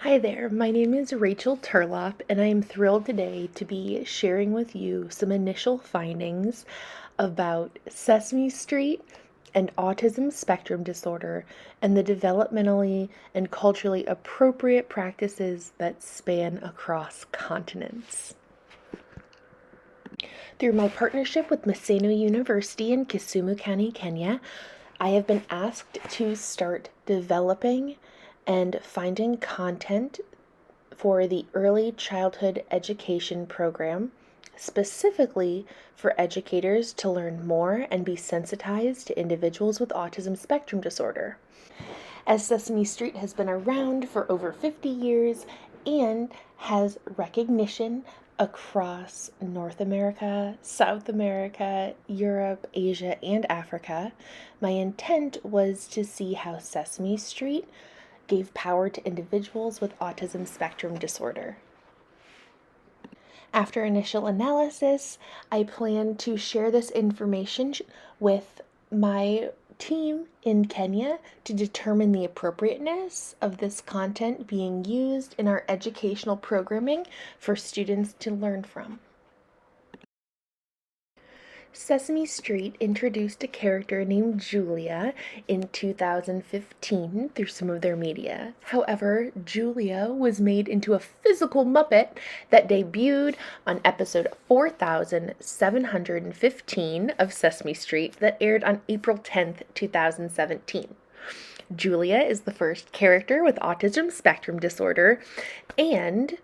Hi there, my name is Rachel Turlop, and I am thrilled today to be sharing with you some initial findings about Sesame Street and Autism Spectrum Disorder and the developmentally and culturally appropriate practices that span across continents. Through my partnership with Maseno University in Kisumu County, Kenya, I have been asked to start developing and finding content for the Early Childhood Education Program, specifically for educators to learn more and be sensitized to individuals with autism spectrum disorder. As Sesame Street has been around for over 50 years and has recognition across North America, South America, Europe, Asia, and Africa, my intent was to see how Sesame Street gave power to individuals with autism spectrum disorder. After initial analysis, I plan to share this information with my team in Kenya to determine the appropriateness of this content being used in our educational programming for students to learn from. Sesame Street introduced a character named Julia in 2015 through some of their media. However, Julia was made into a physical Muppet that debuted on episode 4715 of Sesame Street that aired on April 10th, 2017. Julia is the first character with autism spectrum disorder, and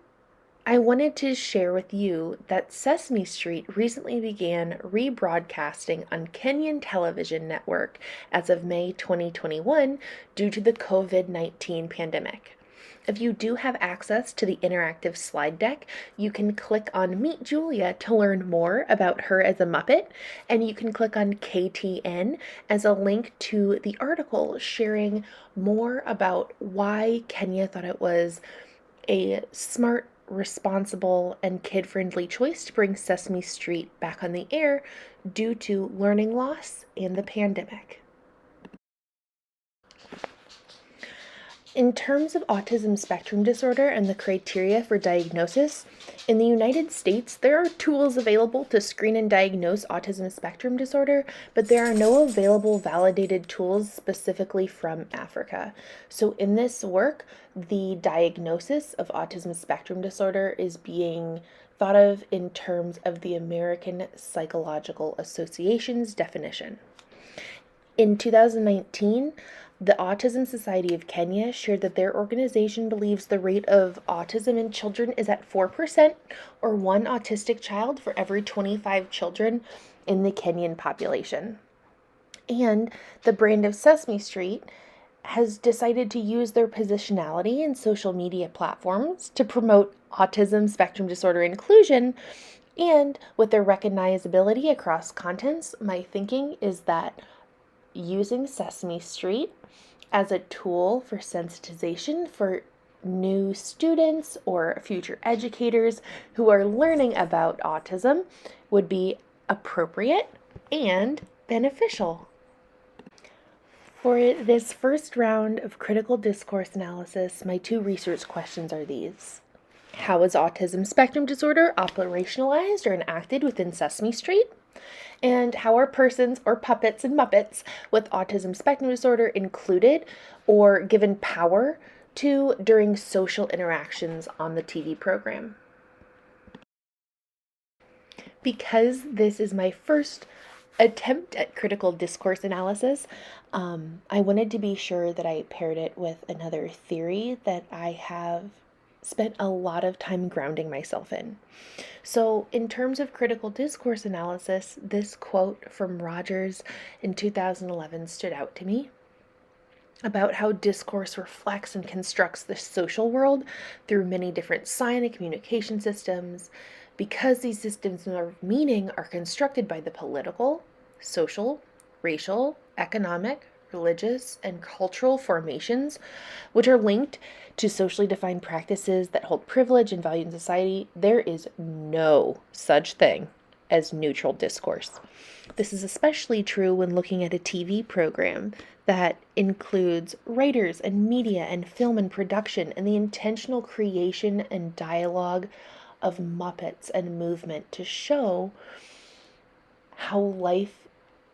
I wanted to share with you that Sesame Street recently began rebroadcasting on Kenyan television network as of May 2021 due to the COVID-19 pandemic. If you do have access to the interactive slide deck, you can click on Meet Julia to learn more about her as a Muppet, and you can click on KTN as a link to the article sharing more about why Kenya thought it was a smart, responsible, and kid-friendly choice to bring Sesame Street back on the air due to learning loss and the pandemic. In terms of autism spectrum disorder and the criteria for diagnosis, in the United States, there are tools available to screen and diagnose autism spectrum disorder, but there are no available validated tools specifically from Africa. So in this work, the diagnosis of autism spectrum disorder is being thought of in terms of the American Psychological Association's definition. In 2019, the Autism Society of Kenya shared that their organization believes the rate of autism in children is at 4%, or one autistic child for every 25 children in the Kenyan population. And the brand of Sesame Street has decided to use their positionality in social media platforms to promote autism spectrum disorder inclusion. And with their recognizability across contents, my thinking is that using Sesame Street as a tool for sensitization for new students or future educators who are learning about autism would be appropriate and beneficial. For this first round of critical discourse analysis, my two research questions are these. How is autism spectrum disorder operationalized or enacted within Sesame Street? And how are persons or puppets and Muppets with autism spectrum disorder included or given power to during social interactions on the TV program? Because this is my first attempt at critical discourse analysis, I wanted to be sure that I paired it with another theory that I have spent a lot of time grounding myself in. So in terms of critical discourse analysis, this quote from Rogers in 2011 stood out to me about how discourse reflects and constructs the social world through many different sign and communication systems. Because these systems of meaning are constructed by the political, social, racial, economic, religious, and cultural formations, which are linked to socially defined practices that hold privilege and value in society, there is no such thing as neutral discourse. This is especially true when looking at a TV program that includes writers and media and film and production and the intentional creation and dialogue of Muppets and movement to show how life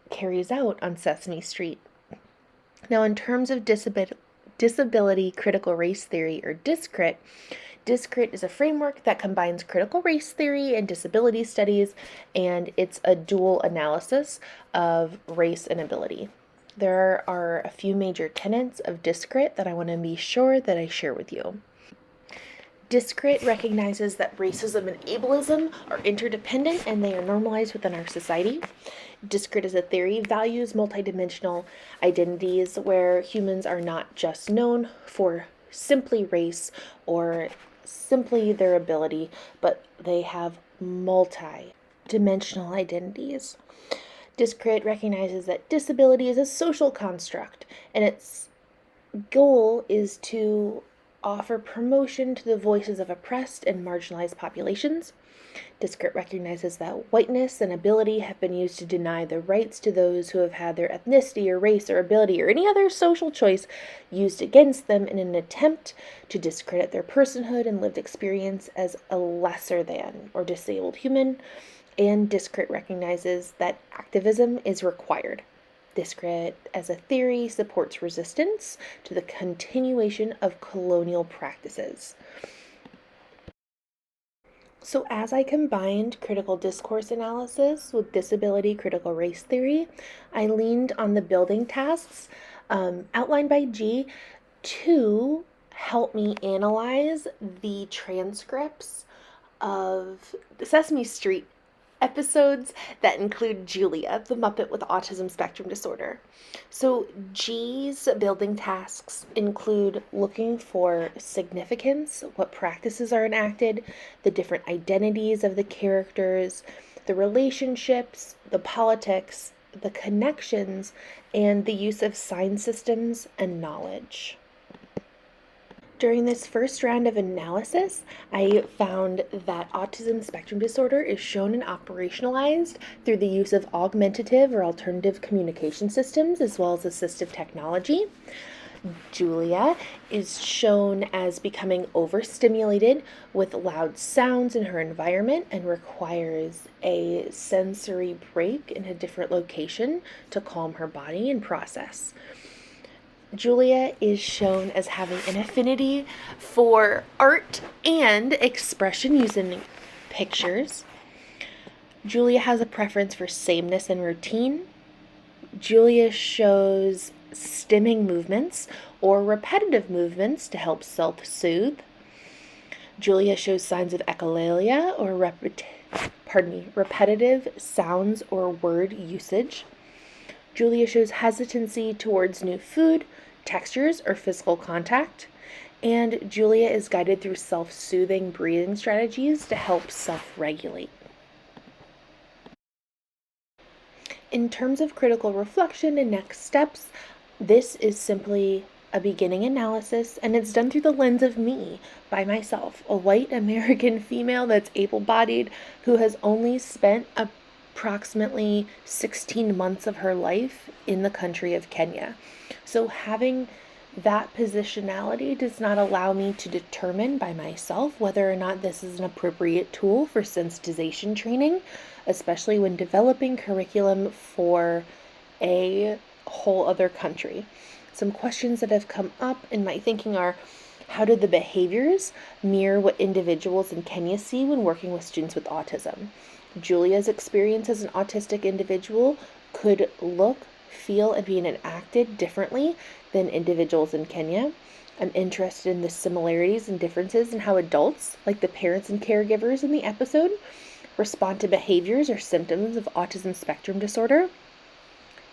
carries out on Sesame Street. Now, in terms of disability critical race theory, or DISCRIT, DISCRIT is a framework that combines critical race theory and disability studies, and it's a dual analysis of race and ability. There are a few major tenets of DISCRIT that I want to be sure that I share with you. DISCRIT recognizes that racism and ableism are interdependent and they are normalized within our society. DISCRIT as a theory values multidimensional identities where humans are not just known for simply race or simply their ability, but they have multi-dimensional identities. DISCRIT recognizes that disability is a social construct, and its goal is to offer promotion to the voices of oppressed and marginalized populations. DISCRIT recognizes that whiteness and ability have been used to deny the rights to those who have had their ethnicity or race or ability or any other social choice used against them in an attempt to discredit their personhood and lived experience as a lesser than or disabled human. And DISCRIT recognizes that activism is required. DISCRIT as a theory supports resistance to the continuation of colonial practices. So as I combined critical discourse analysis with disability critical race theory, I leaned on the building tasks outlined by G to help me analyze the transcripts of Sesame Street episodes that include Julia, the Muppet with Autism Spectrum Disorder. So G's building tasks include looking for significance, what practices are enacted, the different identities of the characters, the relationships, the politics, the connections, and the use of sign systems and knowledge. During this first round of analysis, I found that autism spectrum disorder is shown and operationalized through the use of augmentative or alternative communication systems as well as assistive technology. Julia is shown as becoming overstimulated with loud sounds in her environment and requires a sensory break in a different location to calm her body and process. Julia is shown as having an affinity for art and expression using pictures. Julia has a preference for sameness and routine. Julia shows stimming movements or repetitive movements to help self-soothe. Julia shows signs of echolalia or repetitive sounds or word usage. Julia shows hesitancy towards new food, textures, or physical contact. And Julia is guided through self-soothing breathing strategies to help self-regulate. In terms of critical reflection and next steps, this is simply a beginning analysis, and it's done through the lens of me, by myself, a white American female that's able-bodied who has only spent approximately 16 months of her life in the country of Kenya. So having that positionality does not allow me to determine by myself whether or not this is an appropriate tool for sensitization training, especially when developing curriculum for a whole other country. Some questions that have come up in my thinking are, how do the behaviors mirror what individuals in Kenya see when working with students with autism? Julia's experience as an autistic individual could look, feel, and be enacted differently than individuals in Kenya. I'm interested in the similarities and differences in how adults, like the parents and caregivers in the episode, respond to behaviors or symptoms of autism spectrum disorder.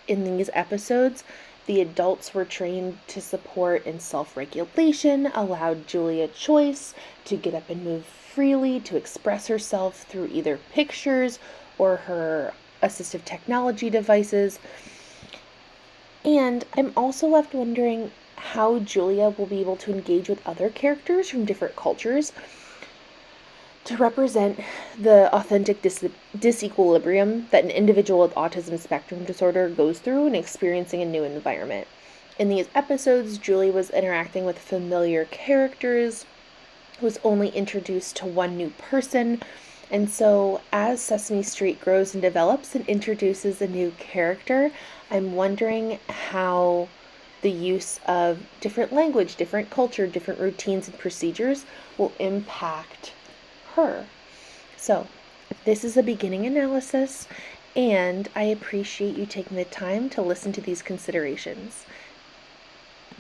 In these episodes, the adults were trained to support in self-regulation, allowed Julia choice to get up and move freely, to express herself through either pictures or her assistive technology devices. And I'm also left wondering how Julia will be able to engage with other characters from different cultures. to represent the authentic disequilibrium that an individual with autism spectrum disorder goes through in experiencing a new environment. In these episodes, Julie was interacting with familiar characters, was only introduced to one new person, and so as Sesame Street grows and develops and introduces a new character, I'm wondering how the use of different language, different culture, different routines and procedures will impact her. So, this is a beginning analysis, and I appreciate you taking the time to listen to these considerations.